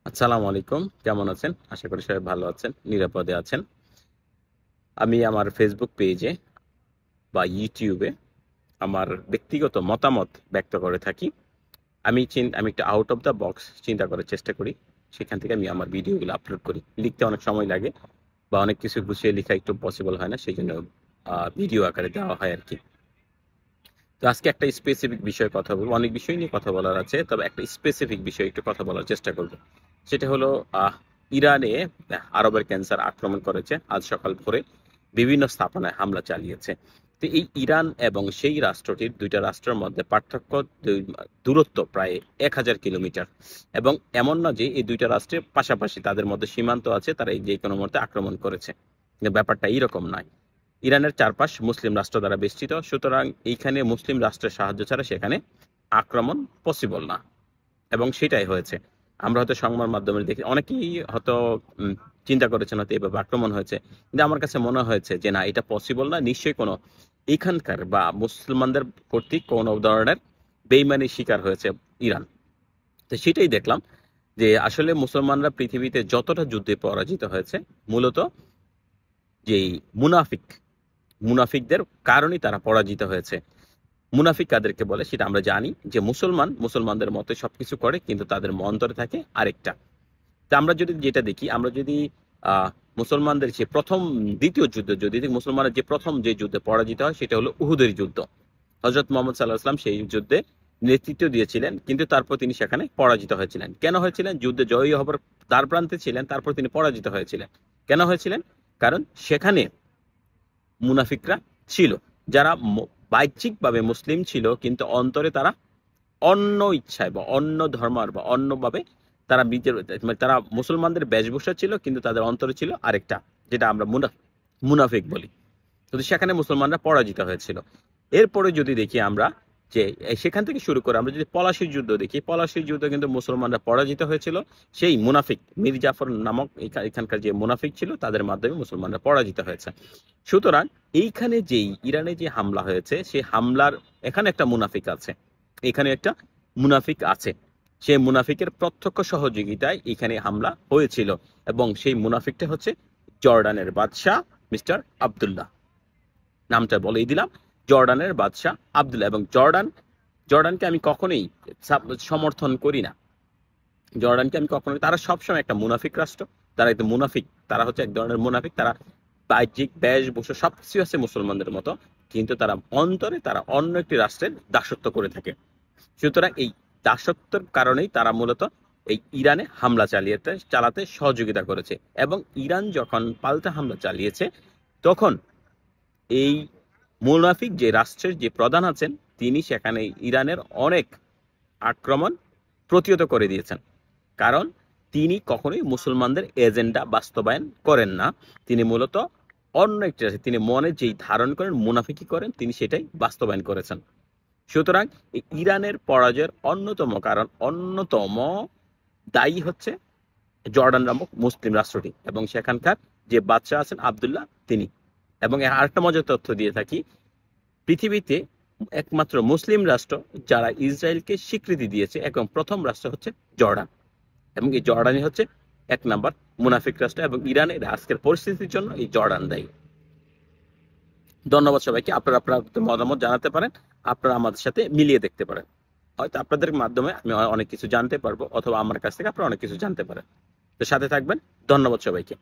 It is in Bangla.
আসসালামু আলাইকুম। কেমন আছেন? আশা করি সবাই ভালো আছেন, নিরাপদে আছেন। আমি আমার ফেসবুক পেজে বা ইউটিউবে আমার ব্যক্তিগত মতামত ব্যক্ত করে থাকি। আমি একটা আউট অফ দ্য বক্স চিন্তা করার চেষ্টা করি। সেখান থেকে আমি আমার ভিডিওগুলো আপলোড করি। লিখতে অনেক সময় লাগে বা অনেক কিছু গুছিয়ে লিখা একটু পসিবল হয় না। সেজন্য ভিডিও আকারে দেওয়া হয় আরকি। তো আজকে একটা স্পেসিফিক বিষয়ে কথা বলব। অনেক বিষয় নিয়ে কথা বলার আছে। তবে একটা স্পেসিফিক বিষয়ে একটু কথা বলার চেষ্টা করব। সেটা হলো ইরানে আরবের ক্যান্সার আক্রমণ করেছে। আজ সকাল ভোরে বিভিন্ন স্থাপনায় হামলা চালিয়েছে। তো এই ইরান এবং সেই রাষ্ট্রটির ২ টা রাষ্ট্রের মধ্যে পার্থক্য দূরত্ব প্রায় ১,০০০ কিলোমিটার। এবং এমন না যে এই ২ টা রাষ্ট্রের পাশাপাশি তাদের মধ্যে সীমান্ত আছে, তারা এই যেকোনো মুহূর্তে আক্রমণ করেছে। কিন্তু ব্যাপারটা এইরকম নয়। ইরানের চারপাশ মুসলিম রাষ্ট্র দ্বারা বেষ্টিত, সুতরাং এইখানে মুসলিম রাষ্ট্রের সাহায্য ছাড়া সেখানে আক্রমণ পসিবল না, এবং সেটাই হয়েছে। আমরা হয়তো সংবাদ মাধ্যমে দেখি, অনেকেই হয়তো চিন্তা করেছেন হয়তো এভাবে আক্রমণ হয়েছে, কিন্তু আমার কাছে মনে হয়েছে যে না, এটা পসিবল না। নিশ্চয়ই কোনো এখানকার বা মুসলমানদের কর্তৃক কোনো ধরনের বেইমানির শিকার হয়েছে ইরান। তো সেটাই দেখলাম যে আসলে মুসলমানরা পৃথিবীতে যতটা যুদ্ধে পরাজিত হয়েছে, মূলত যেই মুনাফিক মুনাফিকদের কারণেই তারা পরাজিত হয়েছে। মুনাফিক কাদেরকে বলে সেটা আমরা জানি, যে মুসলমানদের মতো সবকিছু করে, কিন্তু তাদের অন্তরে থাকে আরেকটা। তা আমরা যদি যেটা দেখি, আমরা যদি মুসলমানদের যে দ্বিতীয় যুদ্ধ যদি দেখি, মুসলমানের যে প্রথম যে যুদ্ধে পরাজিত হয় সেটা হলো উহুদের যুদ্ধ। হযরত মুহাম্মদ সাল্লাল্লাহু আলাইহি ওয়াসাল্লাম সেই যুদ্ধে নেতৃত্ব দিয়েছিলেন, কিন্তু তারপর তিনি সেখানে পরাজিত হয়েছিলেন। কেন হয়েছিলেন? যুদ্ধে জয়ী হবার দ্বারপ্রান্তে ছিলেন, তারপর তিনি পরাজিত হয়েছিলেন। কেন হয়েছিলেন? কারণ সেখানে মুনাফিকরা ছিল, যারা বাহ্যিকভাবে মুসলিম ছিল, কিন্তু অন্তরে তারা অন্য ইচ্ছায় বা অন্য ধর্মার বা অন্যভাবে তারা মানে তারা মুসলমানদের বেশভূষা ছিল, কিন্তু তাদের অন্তরে ছিল আরেকটা, যেটা আমরা মুনাফিক বলি। কিন্তু সেখানে মুসলমানরা পরাজিত হয়েছিল। এরপরে যদি দেখি আমরা, যে সেখান থেকে শুরু করে আমরা যদি পলাশির যুদ্ধ দেখি, পলাশির যুদ্ধে কিন্তু মুসলমানরা পরাজিত হয়েছিল। সেই মুনাফিক মীর জাফর নামক এখানকার যে মুনাফিক ছিল, তাদের মাধ্যমে মুসলমানরা পরাজিত হয়েছে। সুতরাং এইখানে যেই ইরানে যে হামলা হয়েছে, সেই হামলার এখানে একটা মুনাফিক আছে, এখানে একটা মুনাফিক আছে। সেই মুনাফিকের প্রত্যক্ষ সহযোগিতায় এখানে হামলা হয়েছিল, এবং সেই মুনাফিকটা হচ্ছে জর্ডানের বাদশাহ মিস্টার আবদুল্লাহ। নামটা বলেই দিলাম, জর্ডানের বাদশাহ আবদুল্লাহ। এবং জর্ডানকে আমি কখনোই সমর্থন করি না। জর্ডানকে আমি কখনোই, তারা সবসময় একটা মুনাফিক রাষ্ট্র, তারা একটা মুনাফিক, তারা হচ্ছে এক ধরনের মুনাফিক। তারা বাহ্যিক বেশভূষা সবকিছু আছে মুসলমানদের মতো, কিন্তু তারা অন্তরে তারা অন্য একটি রাষ্ট্রের দাসত্ব করে থাকে। সুতরাং এই দাসত্বের কারণেই তারা মূলত এই ইরানে হামলা চালাতে সহযোগিতা করেছে। এবং ইরান যখন পাল্টা হামলা চালিয়েছে, তখন এই মুনাফিক যে রাষ্ট্রের যে প্রধান আছেন, তিনি সেখানে ইরানের অনেক আক্রমণ প্রতিহত করে দিয়েছেন। কারণ তিনি কখনোই মুসলমানদের এজেন্ডা বাস্তবায়ন করেন না। তিনি মূলত অন্য একটি রাষ্ট্র, তিনি মনে যেই ধারণ করেন, মুনাফিকি করেন, তিনি সেটাই বাস্তবায়ন করেছেন। সুতরাং এই ইরানের পরাজয়ের অন্যতম দায়ী হচ্ছে জর্ডান নামক মুসলিম রাষ্ট্রটি, এবং সেখানকার যে বাদশাহ আছেন আবদুল্লাহ, তিনি। এবং আরেকটা মজার তথ্য দিয়ে থাকি, পৃথিবীতে একমাত্র মুসলিম রাষ্ট্র যারা ইসরায়েলকে স্বীকৃতি দিয়েছে, এবং প্রথম রাষ্ট্র হচ্ছে জর্ডান। এবং এই জর্ডানই হচ্ছে ১ নাম্বার মুনাফিক রাষ্ট্র, এবং ইরানের আজকের পরিস্থিতির জন্য এই জর্ডান দায়ী। ধন্যবাদ সবাইকে। আপনারা আপনার মতামত জানাতে পারেন, আপনারা আমাদের সাথে মিলিয়ে দেখতে পারেন। হয়তো আপনাদের মাধ্যমে আমি অনেক কিছু জানতে পারবো, অথবা আমার কাছ থেকে আপনারা অনেক কিছু জানতে পারেন। তো সাথে থাকবেন। ধন্যবাদ সবাইকে।